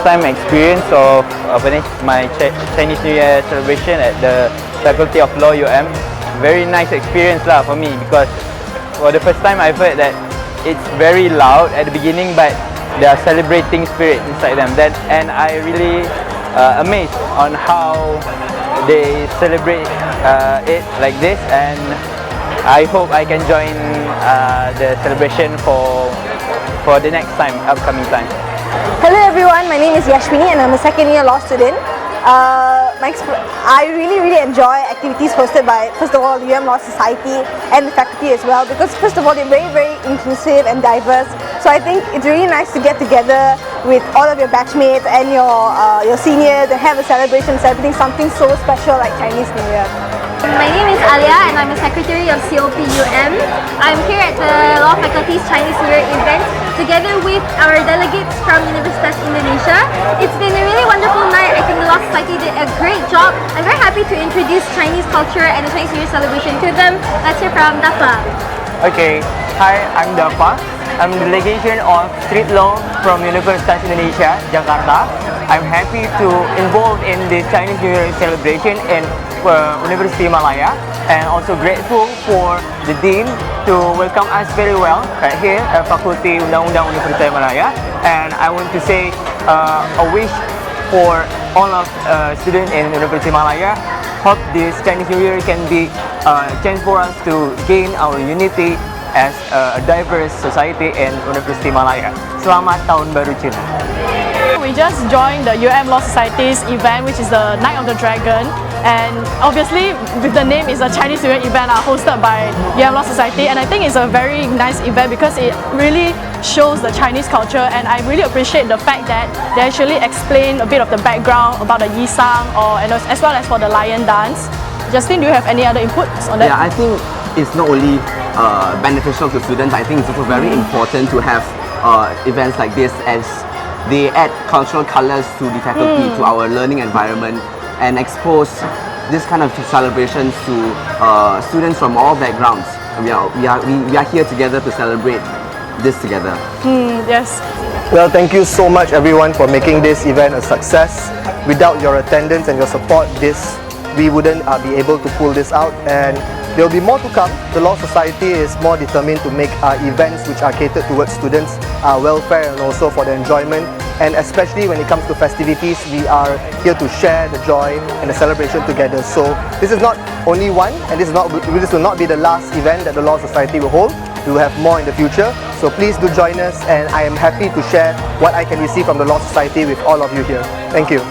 time experience of my Chinese New Year celebration at the Faculty of Law UM. Very nice experience lah for me, because for the first time I've heard that it's very loud at the beginning, but there are celebrating spirit inside them. And I really amazed on how they celebrate it like this, and I hope I can join the celebration for the next time, upcoming time. Hello everyone, my name is Yashwini and I'm a second year law student. I really enjoy activities hosted by, first of all, the UM Law Society and the faculty as well, because first of all they're very inclusive and diverse. So I think it's really nice to get together with all of your batchmates and your seniors and have a celebration celebrating something so special like Chinese New Year. My name is Alia and I'm a secretary of COPUM. I'm here at the Law Faculty's Chinese New Year event together with our delegates from Universitas Indonesia. It's been a really wonderful night. I think the Law Society did a great job. I'm very happy to introduce Chinese culture and the Chinese New Year celebration to them. Let's hear from Dafa. Okay, hi, I'm Dafa. I'm the delegation of Street Law from Universitas Indonesia, Jakarta. I'm happy to involve in this Chinese New Year celebration in Universiti Malaya, and also grateful for the Dean to welcome us very well right here at Fakulti Undang-Undang Universiti Malaya. And I want to say a wish for all of students in Universiti Malaya. Hope this Chinese New Year can be a chance for us to gain our unity as a diverse society in Universiti Malaya. Selamat Tahun Baru Cina. We just joined the UM Law Society's event, which is the Night of the Dragon, and obviously with the name is a Chinese New Year event hosted by UM Law Society, and I think it's a very nice event because it really shows the Chinese culture, and I really appreciate the fact that they actually explain a bit of the background about the Yisang and as well as for the lion dance. Justin, do you have any other inputs on that? Yeah, I think it's not only beneficial to students, I think it's also very important to have events like this, as they add cultural colors to the faculty, to our learning environment, and expose this kind of celebrations to students from all backgrounds. We are here together to celebrate this together. Yes. Well, thank you so much everyone for making this event a success. Without your attendance and your support, we wouldn't be able to pull this out, and there will be more to come. The Law Society is more determined to make events which are catered towards students' welfare and also for their enjoyment. And especially when it comes to festivities, we are here to share the joy and the celebration together. So this is not only one, and this will not be the last event that the Law Society will hold. We will have more in the future. So please do join us, and I am happy to share what I can receive from the Law Society with all of you here. Thank you.